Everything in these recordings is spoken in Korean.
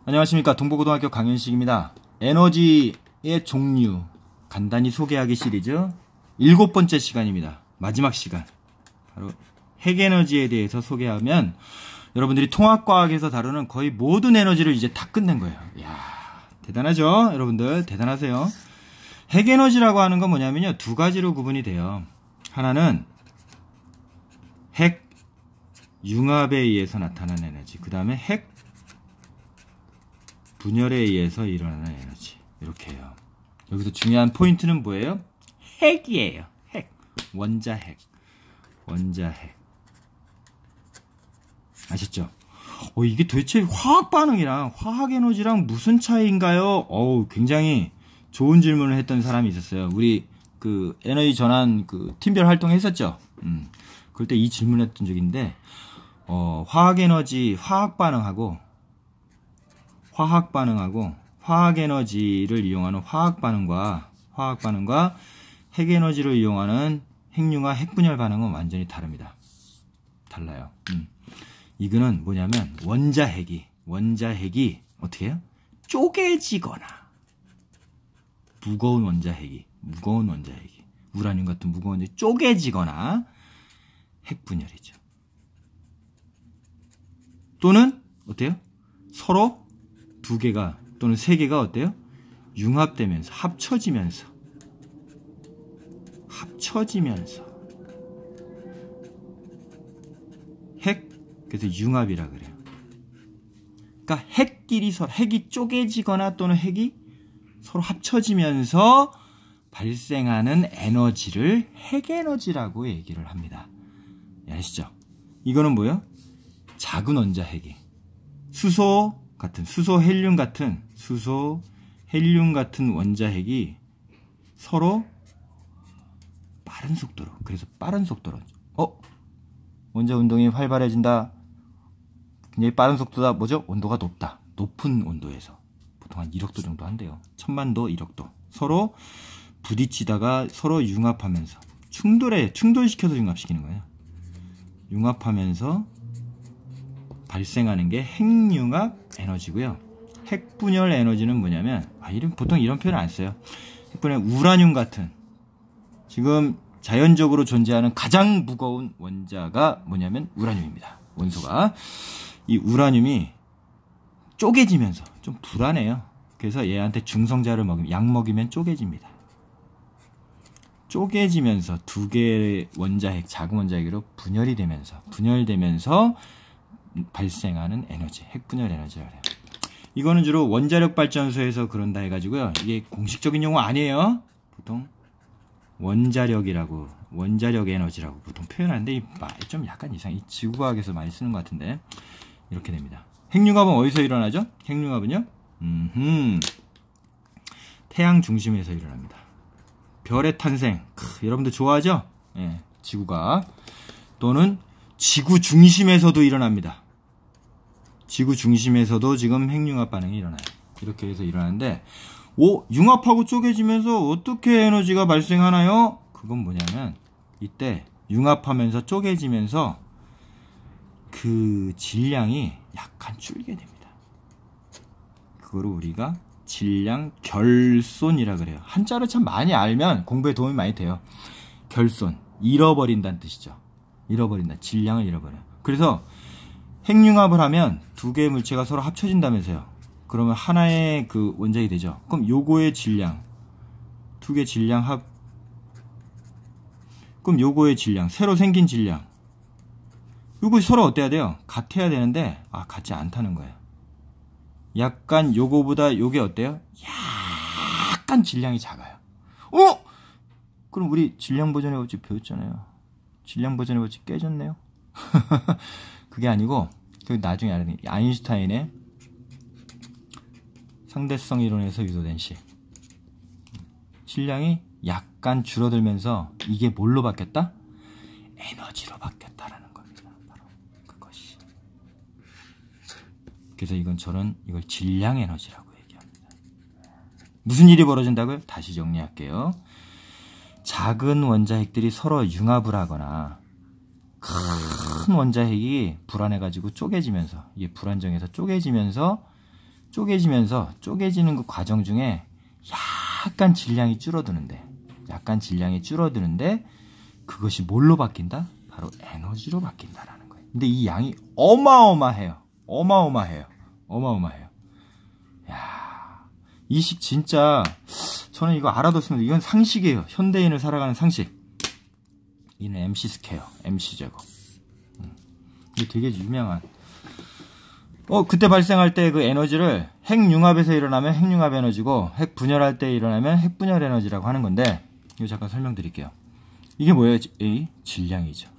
안녕하십니까. 동부고등학교 강현식입니다. 에너지의 종류 간단히 소개하기 시리즈 7번째 시간입니다. 마지막 시간. 바로 핵에너지에 대해서 소개하면 여러분들이 통합과학에서 다루는 거의 모든 에너지를 이제 다 끝낸 거예요. 이야, 대단하죠? 여러분들 대단하세요. 핵에너지라고 하는 건 뭐냐면요, 두 가지로 구분이 돼요. 하나는 핵 융합에 의해서 나타나는 에너지, 그 다음에 핵 분열에 의해서 일어나는 에너지. 이렇게 해요. 여기서 중요한 포인트는 뭐예요? 핵이에요. 핵. 원자핵. 원자핵. 아셨죠? 이게 도대체 화학 반응이랑 화학 에너지랑 무슨 차이인가요? 굉장히 좋은 질문을 했던 사람이 있었어요. 우리 그 에너지 전환 그 팀별 활동 했었죠? 그럴 때 이 질문을 했던 적인데, 화학 에너지, 화학 반응하고 화학 에너지를 이용하는 화학 반응과 핵 에너지를 이용하는 핵융합 핵분열 반응은 완전히 다릅니다. 달라요. 이거는 뭐냐면 원자핵이 어떻게 해요? 쪼개지거나 무거운 원자핵이 우라늄 같은 무거운 원자핵이 쪼개지거나 핵분열이죠. 또는 어때요? 서로 두 개가 또는 세 개가 어때요? 융합되면서 합쳐지면서 핵, 그래서 융합이라 그래요. 그러니까 핵이 쪼개지거나 또는 핵이 서로 합쳐지면서 발생하는 에너지를 핵에너지라고 얘기를 합니다. 아시죠? 이거는 뭐예요? 작은 원자핵이 수소 헬륨 같은 원자핵이 서로 빠른 속도로, 원자 운동이 활발해진다. 굉장히 빠른 속도다. 뭐죠? 온도가 높은 온도에서 보통 한 1억도 정도 한대요. 1000만도, 1억도. 서로 부딪히다가 서로 융합하면서 충돌시켜서 융합시키는 거예요. 융합하면서 발생하는 게 핵융합 에너지고요. 핵분열 에너지는 뭐냐면, 보통 이런 표현 안 써요. 핵분열, 우라늄 같은, 지금 자연적으로 존재하는 가장 무거운 원자가 뭐냐면 우라늄입니다. 원소가. 이 우라늄이 쪼개지면서 좀 불안해요. 그래서 얘한테 중성자를 약 먹이면 쪼개집니다. 쪼개지면서 두 개의 원자핵, 작은 원자핵으로 분열되면서 발생하는 에너지, 핵분열 에너지라고 해요. 이거는 주로 원자력 발전소에서 그런다 해가지고요. 이게 공식적인 용어 아니에요. 보통 원자력 에너지라고 보통 표현하는데, 이 말 좀 약간 이상해. 지구과학에서 많이 쓰는 것 같은데, 이렇게 됩니다. 핵융합은 어디서 일어나죠? 핵융합은요? 태양 중심에서 일어납니다. 별의 탄생. 여러분들 좋아하죠? 예, 지구가. 또는 지구 중심에서도 일어납니다. 지구 중심에서도 지금 핵융합 반응이 일어나요. 이렇게 해서 일어나는데, 융합하고 쪼개지면서 어떻게 에너지가 발생하나요? 그건 뭐냐면, 이때 융합하면서 쪼개지면서 그 질량이 약간 줄게 됩니다. 그거를 우리가 질량 결손이라 그래요. 한자로 참 많이 알면 공부에 도움이 많이 돼요. 결손, 잃어버린다는 뜻이죠. 질량을 잃어버려요. 그래서 핵융합을 하면 두 개의 물체가 서로 합쳐진다면서요. 그러면 하나의 그 원자핵이 되죠. 그럼 요거의 질량, 두 개 질량 그럼 요거의 질량, 새로 생긴 질량, 요거 서로 어때야 돼요? 같아야 되는데, 같지 않다는 거예요. 약간 요거보다 요게 어때요? 약간 질량이 작아요. 그럼 우리 질량 보존의 법칙 배웠잖아요. 질량 보존의 법칙 깨졌네요. 그게 아니고, 나중에 알아야 돼요. 아인슈타인의 상대성 이론에서 유도된 식. 질량이 약간 줄어들면서 이게 뭘로 바뀌었다? 에너지로 바뀌었다라는 겁니다. 바로 그것이. 그래서 이걸 질량 에너지라고 얘기합니다. 무슨 일이 벌어진다고요? 다시 정리할게요. 작은 원자핵들이 서로 융합을 하거나 큰 원자핵이 불안해가지고 쪼개지면서, 이게 불안정해서 쪼개지면서 쪼개지는 그 과정 중에 약간 질량이 줄어드는데 그것이 뭘로 바뀐다? 바로 에너지로 바뀐다라는 거예요. 근데 이 양이 어마어마해요. 야, 이 식 진짜 저는 이거 알아뒀습니다. 이건 상식이에요. 현대인을 살아가는 상식. 이는 MC 스퀘어, MC 제곱. 이게 되게 유명한. 그때 발생할 때 그 에너지를 핵융합에서 일어나면 핵융합 에너지고 핵 분열할 때 일어나면 핵 분열 에너지라고 하는 건데, 이거 잠깐 설명드릴게요. 이게 뭐예요? 이 질량이죠.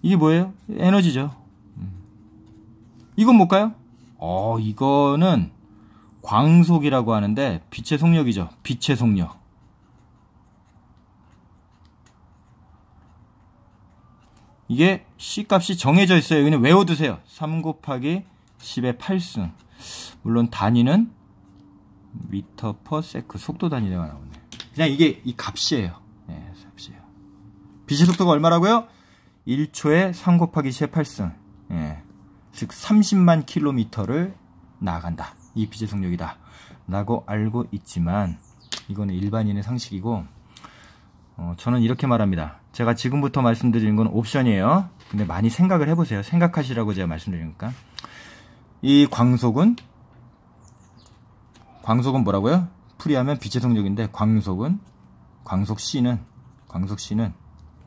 이게 뭐예요? 에너지죠. 이건 뭘까요? 이거는 광속이라고 하는데 빛의 속력이죠. 빛의 속력. 이게 C값이 정해져 있어요. 여기는 외워두세요. 3 곱하기 10의 8승. 물론 단위는 미터 퍼 세크, 속도 단위가 나오네. 그냥 이게 이 값이에요. 네, 값이에요. 빛의 속도가 얼마라고요? 1초에 3 곱하기 10의 8승. 예. 즉 30만 킬로미터를 나아간다. 이 빛의 속력이다 라고 알고 있지만, 이거는 일반인의 상식이고, 저는 이렇게 말합니다. 제가 지금부터 말씀드리는 건 옵션이에요. 근데 많이 생각을 해보세요. 생각하시라고 제가 말씀드리니까. 이 광속은 뭐라고요? 풀이하면 빛의 속력인데, 광속 C는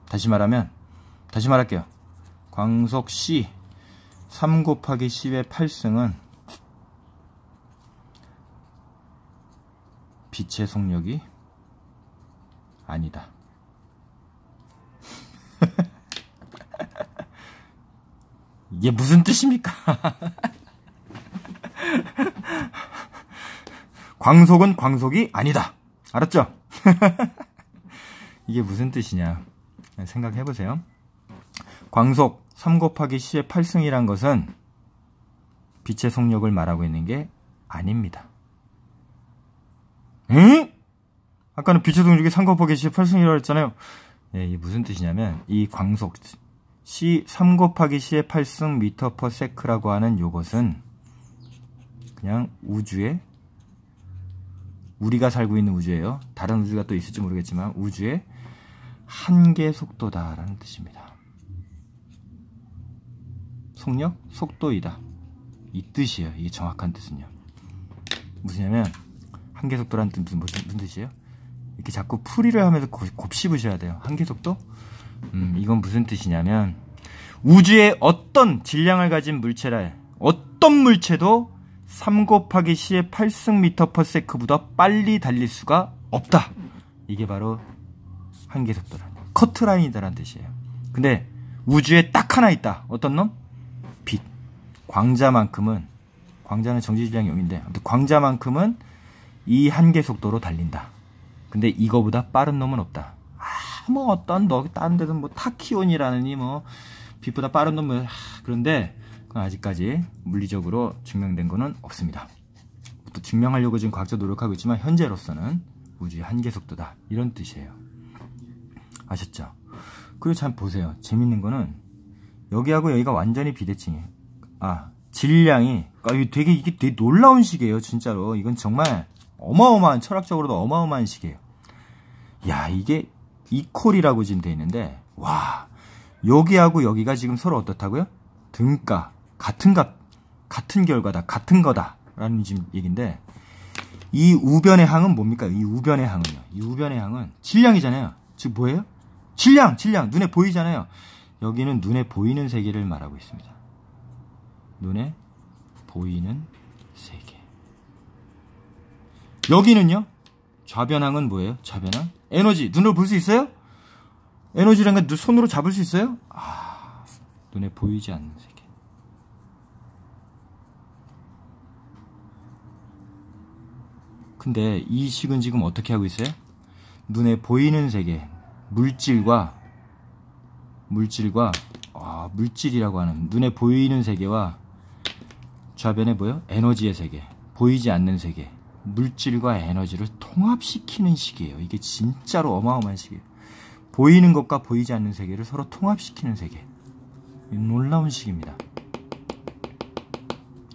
다시 말할게요. 광속 C 3 곱하기 10의 8승은 빛의 속력이 아니다. 이게 무슨 뜻입니까? 광속은 광속이 아니다. 알았죠? 이게 무슨 뜻이냐 생각해보세요. 광속 3 곱하기 10의 8승이란 것은 빛의 속력을 말하고 있는 게 아닙니다. 응? 아까는 빛의 속력이 3 곱하기 10의 8승이라고 했잖아요. 네, 이게 무슨 뜻이냐면, 이 광속 C 3 곱하기 10의 8승 미터 퍼 세크라고 하는 요것은 그냥 우주에, 우리가 살고 있는 우주예요. 다른 우주가 또 있을지 모르겠지만 우주의 한계 속도다라는 뜻입니다. 속력? 속도이다. 이 뜻이에요. 이게 정확한 뜻은요. 무슨냐면, 한계 속도라는 뜻은 무슨 뜻이에요? 이렇게 자꾸 풀이를 하면서 곱씹으셔야 돼요. 한계 속도? 이건 무슨 뜻이냐면, 우주의 어떤 질량을 가진 물체라, 어떤 물체도 3 곱하기 10의 8승 미터 퍼 세크보다 빨리 달릴 수가 없다. 이게 바로 한계 속도라는, 커트라인이다라는 뜻이에요. 근데 우주에 딱 하나 있다. 어떤 놈? 빛. 광자만큼은, 광자는 정지 질량이 0인데, 광자만큼은 이 한계 속도로 달린다. 근데 이거보다 빠른 놈은 없다. 다른 데서 타키온이라느니 빛보다 빠른 놈은, 그런데 그건 아직까지 물리적으로 증명된 거는 없습니다. 또 증명하려고 지금 과학자 노력하고 있지만, 현재로서는 우주의 한계 속도다. 이런 뜻이에요. 아셨죠? 그리고 잘 보세요. 재밌는 거는, 여기하고 여기가 완전히 비대칭이에요. 질량이, 이게 되게 놀라운 식이에요. 진짜로. 이건 정말 어마어마한, 철학적으로도 어마어마한 식이에요. 야, 이게 이퀄이라고 지금 돼 있는데, 와, 여기하고 여기가 지금 서로 어떻다고요? 등가, 같은 결과다, 같은 거다라는 지금 얘기인데, 이 우변의 항은 뭡니까? 이 우변의 항은 질량이잖아요. 즉 뭐예요? 질량, 눈에 보이잖아요. 여기는 눈에 보이는 세계를 말하고 있습니다. 눈에 보이는 세계. 여기는요, 좌변항은 뭐예요? 좌변항? 에너지. 눈으로 볼 수 있어요? 에너지란 건 손으로 잡을 수 있어요? 눈에 보이지 않는 세계. 근데 이 식은 지금 어떻게 하고 있어요? 눈에 보이는 세계, 물질과 물질이라고 하는 눈에 보이는 세계와 좌변에 뭐예요? 에너지의 세계, 보이지 않는 세계, 물질과 에너지를 통합시키는 식이에요. 이게 진짜로 어마어마한 식이에요. 보이는 것과 보이지 않는 세계를 서로 통합시키는 세계. 놀라운 식입니다.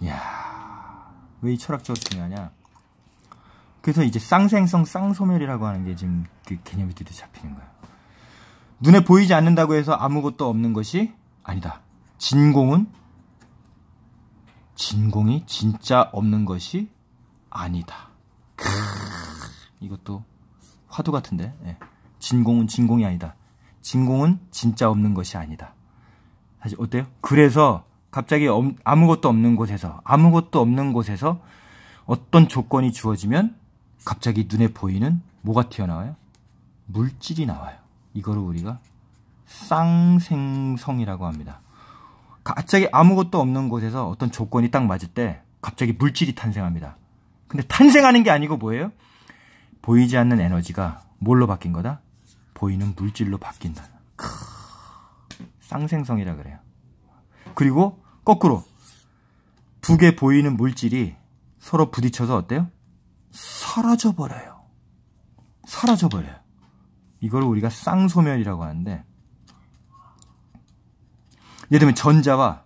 이야, 왜 이 철학적으로 중요하냐? 그래서 이제 쌍생성, 쌍소멸이라고 하는 게 지금 그 개념이 드디어 잡히는 거예요. 눈에 보이지 않는다고 해서 아무것도 없는 것이 아니다. 진공이 진짜 없는 것이 아니다. 이것도 화두 같은데. 예. 진공은 진공이 아니다. 진공은 진짜 없는 것이 아니다. 사실 어때요? 그래서 갑자기 아무것도 없는 곳에서 어떤 조건이 주어지면 갑자기 눈에 보이는 뭐가 튀어나와요? 물질이 나와요. 이거를 우리가 쌍생성이라고 합니다. 갑자기 아무것도 없는 곳에서 어떤 조건이 딱 맞을 때 갑자기 물질이 탄생합니다. 근데 탄생하는 게 아니고 뭐예요? 보이지 않는 에너지가 뭘로 바뀐 거다? 보이는 물질로 바뀐다. 쌍생성이라 그래요. 그리고 거꾸로 두 개 보이는 물질이 서로 부딪혀서 어때요? 사라져버려요. 이걸 우리가 쌍소멸이라고 하는데, 예를 들면 전자와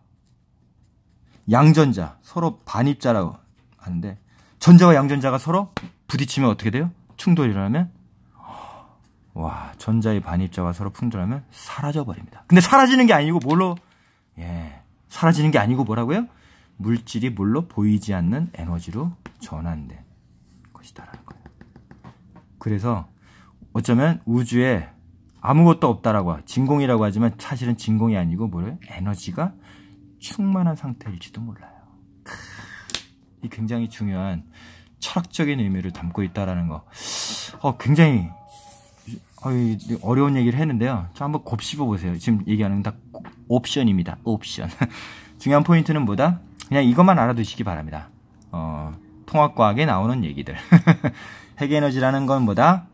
양전자, 서로 반입자라고 하는데, 전자와 양전자가 서로 부딪히면 어떻게 돼요? 충돌이 일어나면, 와, 전자의 반입자가 서로 충돌하면 사라져버립니다. 근데 사라지는 게 아니고 뭘로? 사라지는 게 아니고 뭐라고요? 물질이 뭘로? 보이지 않는 에너지로 전환된 것이다라는 거예요. 그래서 어쩌면 우주에 아무것도 없다라고, 진공이라고 하지만 사실은 진공이 아니고 뭐래요? 에너지가 충만한 상태일지도 몰라요. 이 굉장히 중요한 철학적인 의미를 담고 있다라는 거. 굉장히 어려운 얘기를 했는데요. 저 한번 곱씹어 보세요. 지금 얘기하는 다 옵션입니다. 옵션. 중요한 포인트는 뭐다? 그냥 이것만 알아두시기 바랍니다. 통합과학에 나오는 얘기들. 핵에너지라는 건 뭐다?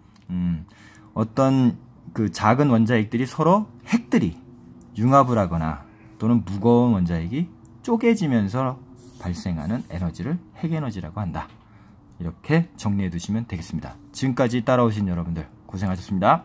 어떤 그 작은 원자핵들이 서로 핵들이 융합을 하거나 또는 무거운 원자핵이 쪼개지면서 발생하는 에너지를 핵에너지라고 한다. 이렇게 정리해 두시면 되겠습니다. 지금까지 따라오신 여러분들 고생하셨습니다.